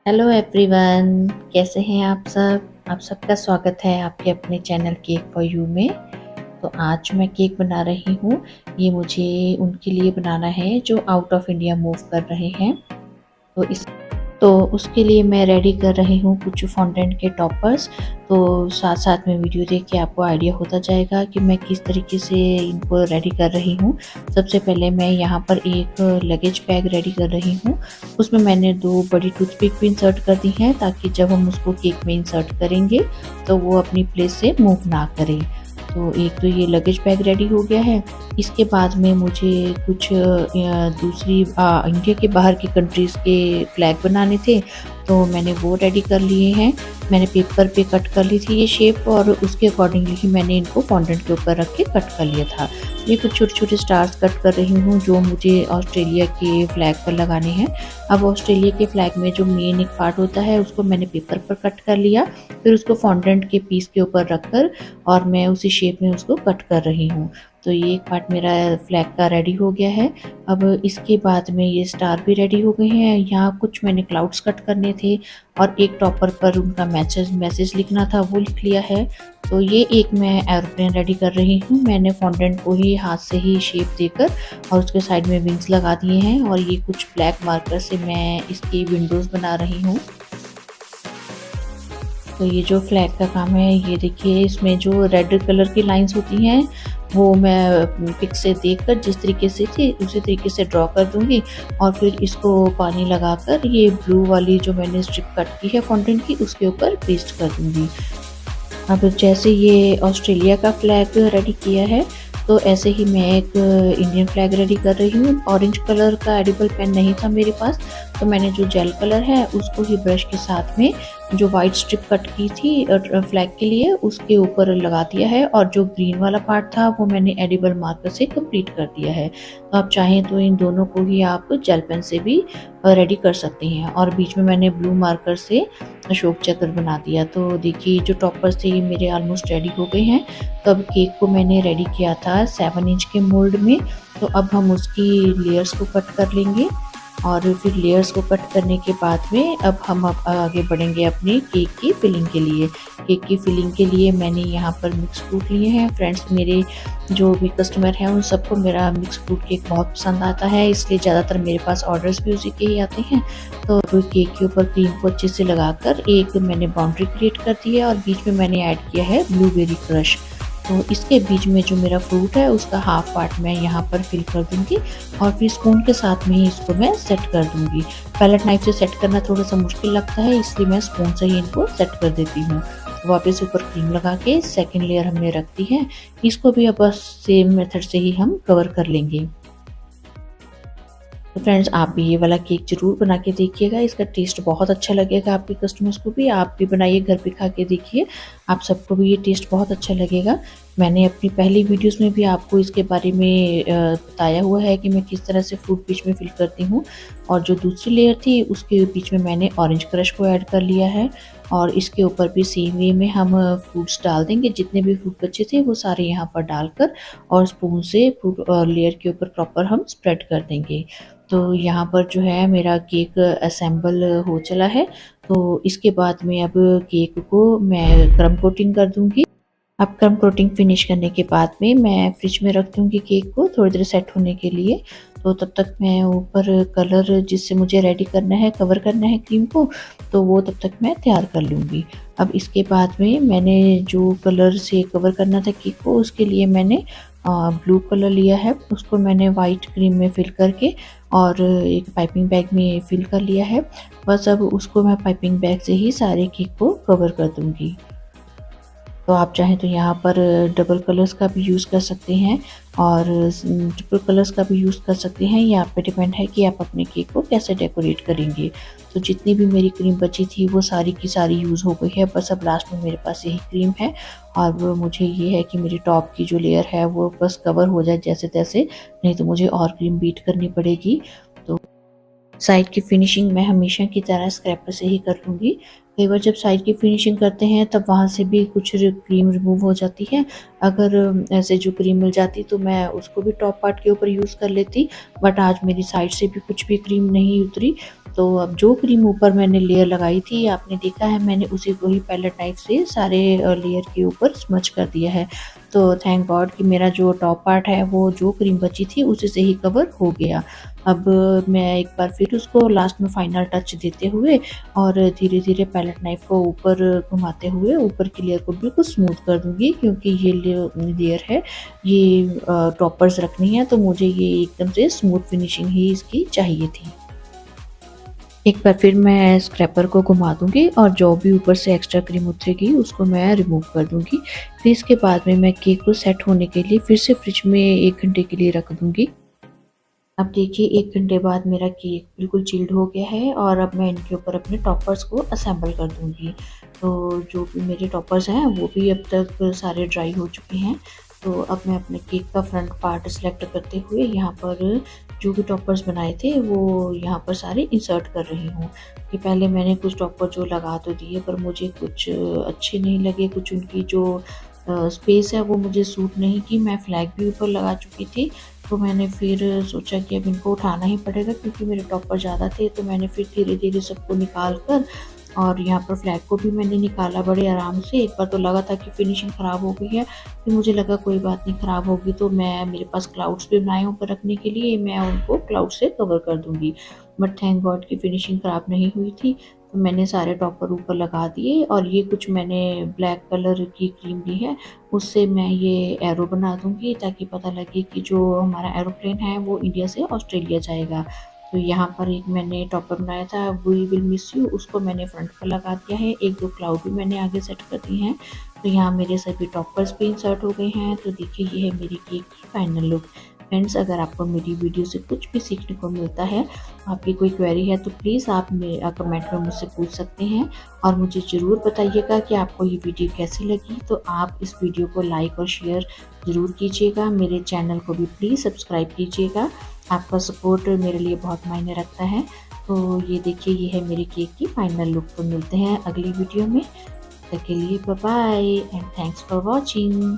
Hello everyone, कैसे हैं आप सब। आप सबका स्वागत है आपके अपने चैनल केक फॉर यू में। तो आज मैं केक बना रही हूँ। ये मुझे उनके लिए बनाना है जो आउट ऑफ इंडिया मूव कर रहे हैं। तो इस तो उसके लिए मैं रेडी कर रही हूँ कुछ फॉन्डेंट के टॉपर्स। तो साथ साथ में वीडियो देख के आपको आइडिया होता जाएगा कि मैं किस तरीके से इनको रेडी कर रही हूँ। सबसे पहले मैं यहाँ पर एक लगेज बैग रेडी कर रही हूँ। उसमें मैंने 2 बड़ी टूथपिक भी इंसर्ट कर दी हैं ताकि जब हम उसको केक में इंसर्ट करेंगे तो वो अपनी प्लेस से मूव ना करे। तो एक तो ये लगेज बैग रेडी हो गया है। इसके बाद में मुझे कुछ दूसरी इंडिया के बाहर की कंट्रीज़ के फ्लैग बनाने थे, तो मैंने वो रेडी कर लिए हैं। मैंने पेपर पे कट कर ली थी ये शेप और उसके अकॉर्डिंगली ही मैंने इनको फॉन्डेंट के ऊपर रख के कट कर लिया था। ये कुछ छोटे-छोटे स्टार्स कट कर रही हूँ जो मुझे ऑस्ट्रेलिया के फ्लैग पर लगाने हैं। अब ऑस्ट्रेलिया के फ्लैग में जो मेन एक पार्ट होता है उसको मैंने पेपर पर कट कर लिया, फिर उसको फॉन्डेंट के पीस के ऊपर रखकर और मैं उसी शेप में उसको कट कर रही हूँ। तो ये एक पार्ट मेरा फ्लैग का रेडी हो गया है। अब इसके बाद में ये स्टार भी रेडी हो गए हैं। यहाँ कुछ मैंने क्लाउड्स कट करने थे और एक टॉपर पर उनका मैसेज लिखना था, वो लिख लिया है। तो ये एक मैं एरोप्लेन रेडी कर रही हूँ। मैंने फॉन्डेंट को ही हाथ से ही शेप देकर और उसके साइड में विंग्स लगा दिए हैं और ये कुछ ब्लैक मार्कर से मैं इसकी विंडोज़ बना रही हूँ। तो ये जो फ्लैग का काम है, ये देखिए इसमें जो रेड कलर की लाइंस होती हैं वो मैं पिक से देखकर जिस तरीके से थी उसी तरीके से ड्रॉ कर दूंगी और फिर इसको पानी लगाकर ये ब्लू वाली जो मैंने स्ट्रिप कट की है फॉन्टेन की उसके ऊपर पेस्ट कर दूंगी। अब जैसे ये ऑस्ट्रेलिया का फ्लैग रेडी किया है तो ऐसे ही मैं एक इंडियन फ्लैग रेडी कर रही हूँ। ऑरेंज कलर का एडिबल पेन नहीं था मेरे पास, तो मैंने जो जेल कलर है उसको ही ब्रश के साथ में जो वाइट स्ट्रिप कट की थी फ्लैग के लिए उसके ऊपर लगा दिया है और जो ग्रीन वाला पार्ट था वो मैंने एडिबल मार्कर से कंप्लीट कर दिया है। तो आप चाहें तो इन दोनों को ही आप जेल पेन से भी रेडी कर सकते हैं और बीच में मैंने ब्लू मार्कर से अशोक चक्र बना दिया। तो देखिए जो टॉपर्स थे ये मेरे ऑलमोस्ट रेडी हो गए हैं। तो अब केक को मैंने रेडी किया था 7 इंच के मोल्ड में। तो अब हम उसकी लेयर्स को कट कर लेंगे और फिर लेयर्स को कट करने के बाद में अब हम आगे बढ़ेंगे अपने केक की फिलिंग के लिए। केक की फिलिंग के लिए मैंने यहाँ पर मिक्स फ्रूट लिए हैं। फ्रेंड्स, मेरे जो भी कस्टमर हैं उन सबको मेरा मिक्स फ्रूट केक बहुत पसंद आता है, इसलिए ज़्यादातर मेरे पास ऑर्डर्स भी उसी के ही आते हैं। तो केक के ऊपर क्रीम को अच्छे से लगाकर एक मैंने बाउंड्री क्रिएट कर दी है और बीच में मैंने ऐड किया है ब्लूबेरी क्रश। तो इसके बीच में जो मेरा फ्रूट है उसका हाफ पार्ट मैं यहाँ पर फिल कर दूंगी और फिर स्पून के साथ में ही इसको मैं सेट कर दूंगी। पैलेट नाइफ से सेट करना थोड़ा सा मुश्किल लगता है, इसलिए मैं स्पून से ही इनको सेट कर देती हूँ। वापस ऊपर क्रीम लगा के सेकेंड लेयर हमने रख दी है। इसको भी अब बस सेम मेथड से ही हम कवर कर लेंगे। तो फ्रेंड्स, आप भी ये वाला केक ज़रूर बना के देखिएगा, इसका टेस्ट बहुत अच्छा लगेगा आपके कस्टमर्स को भी। आप भी बनाइए, घर पे खा के देखिए, आप सबको भी ये टेस्ट बहुत अच्छा लगेगा। मैंने अपनी पहली वीडियोस में भी आपको इसके बारे में बताया हुआ है कि मैं किस तरह से फ्रूट बीच में फिल करती हूँ। और जो दूसरी लेयर थी उसके बीच में मैंने ऑरेंज क्रश को ऐड कर लिया है और इसके ऊपर भी सेम वे में हम फ्रूट्स डाल देंगे। जितने भी फ्रूट बचे थे वो सारे यहाँ पर डालकर और स्पून से फ्रूट लेयर के ऊपर प्रॉपर हम स्प्रेड कर देंगे। तो यहाँ पर जो है मेरा केक असेंबल हो चला है। तो इसके बाद में अब केक को मैं क्रम कोटिंग कर दूंगी। अब क्रम कोटिंग फिनिश करने के बाद में मैं फ्रिज में रख दूंगी केक को थोड़ी देर सेट होने के लिए। तो तब तक मैं ऊपर कलर जिससे मुझे रेडी करना है, कवर करना है क्रीम को, तो वो तब तक मैं तैयार कर लूँगी। अब इसके बाद में मैंने जो कलर से कवर करना था केक को उसके लिए मैंने ब्लू कलर लिया है। उसको मैंने वाइट क्रीम में फिल करके और एक पाइपिंग बैग में फिल कर लिया है। बस अब उसको मैं पाइपिंग बैग से ही सारे केक को कवर कर दूँगी। तो आप चाहें तो यहाँ पर डबल कलर्स का भी यूज़ कर सकते हैं और ट्रिपल कलर्स का भी यूज़ कर सकते हैं। ये आप पे डिपेंड है कि आप अपने केक को कैसे डेकोरेट करेंगे। तो जितनी भी मेरी क्रीम बची थी वो सारी की सारी यूज़ हो गई है। बस अब लास्ट में मेरे पास यही क्रीम है और वो मुझे ये है कि मेरी टॉप की जो लेयर है वो बस कवर हो जाए जैसे तैसे, नहीं तो मुझे और क्रीम बीट करनी पड़ेगी। तो साइड की फिनिशिंग मैं हमेशा की तरह स्क्रैपर से ही कर लूँगी। कई बार जब साइड की फिनिशिंग करते हैं तब वहाँ से भी कुछ क्रीम रिमूव हो जाती है। अगर ऐसे जो क्रीम मिल जाती तो मैं उसको भी टॉप पार्ट के ऊपर यूज़ कर लेती, बट आज मेरी साइड से भी कुछ भी क्रीम नहीं उतरी। तो अब जो क्रीम ऊपर मैंने लेयर लगाई थी, आपने देखा है मैंने उसी को ही पैलेट नाइफ से सारे लेयर के ऊपर स्मच कर दिया है। तो थैंक गॉड कि मेरा जो टॉप पार्ट है वो जो क्रीम बची थी उसी से ही कवर हो गया। अब मैं एक बार फिर उसको लास्ट में फाइनल टच देते हुए और धीरे-धीरे पैलेट नाइफ को ऊपर घुमाते हुए ऊपर की लेयर को बिल्कुल स्मूथ कर दूँगी, क्योंकि ये लेयर है, ये टॉपर्स रखनी है तो मुझे ये एकदम से स्मूथ फिनिशिंग ही इसकी चाहिए थी। एक बार फिर मैं स्क्रैपर को घुमा दूँगी और जो भी ऊपर से एक्स्ट्रा क्रीम उतरेगी उसको मैं रिमूव कर दूँगी। फिर इसके बाद में मैं केक को सेट होने के लिए फिर से फ्रिज में 1 घंटे के लिए रख दूँगी। अब देखिए 1 घंटे बाद मेरा केक बिल्कुल चिल्ड हो गया है और अब मैं इनके ऊपर अपने टॉपर्स को असेंबल कर दूँगी। तो जो भी मेरे टॉपर्स हैं वो भी अब तक सारे ड्राई हो चुके हैं। तो अब मैं अपने केक का फ्रंट पार्ट सिलेक्ट करते हुए यहाँ पर जो भी टॉपर्स बनाए थे वो यहाँ पर सारे इंसर्ट कर रही हूँ। कि पहले मैंने कुछ टॉपर जो लगा तो दिए, पर मुझे कुछ अच्छे नहीं लगे, कुछ उनकी जो स्पेस है वो मुझे सूट नहीं की। मैं फ्लैग भी ऊपर लगा चुकी थी, तो मैंने फिर सोचा कि अब इनको उठाना ही पड़ेगा क्योंकि मेरे टॉपर ज़्यादा थे। तो मैंने फिर धीरे-धीरे सबको निकाल कर और यहाँ पर फ्लैग को भी मैंने निकाला बड़े आराम से। एक बार तो लगा था कि फिनिशिंग ख़राब हो गई है, फिर मुझे लगा कोई बात नहीं, ख़राब होगी तो मैं मेरे पास क्लाउड्स भी बनाए ऊपर रखने के लिए, मैं उनको क्लाउड से कवर कर दूँगी। बट थैंक गॉड कि फिनिशिंग ख़राब नहीं हुई थी। तो मैंने सारे टॉपर ऊपर लगा दिए और ये कुछ मैंने ब्लैक कलर की क्रीम ली है, उससे मैं ये एरो बना दूँगी ताकि पता लगे कि जो हमारा एरोप्लेन है वो इंडिया से ऑस्ट्रेलिया जाएगा। तो यहाँ पर एक मैंने टॉपर बनाया था वी विल मिस यू, उसको मैंने फ्रंट पर लगा दिया है। 1-2 क्लाउड भी मैंने आगे सेट कर दिए हैं। तो यहाँ मेरे सभी टॉपर्स भी इंसर्ट हो गए हैं। तो देखिए ये है मेरी केक की फाइनल लुक। फ्रेंड्स, अगर आपको मेरी वीडियो से कुछ भी सीखने को मिलता है, आपकी कोई क्वेरी है तो प्लीज़ आप कमेंट में मुझसे पूछ सकते हैं और मुझे ज़रूर बताइएगा कि आपको ये वीडियो कैसी लगी। तो आप इस वीडियो को लाइक और शेयर ज़रूर कीजिएगा। मेरे चैनल को भी प्लीज़ सब्सक्राइब कीजिएगा। आपका सपोर्ट मेरे लिए बहुत मायने रखता है। तो ये देखिए ये है मेरे केक की फाइनल लुक। तो मिलते हैं अगली वीडियो में। तब तक के लिए bye bye and thanks for watching.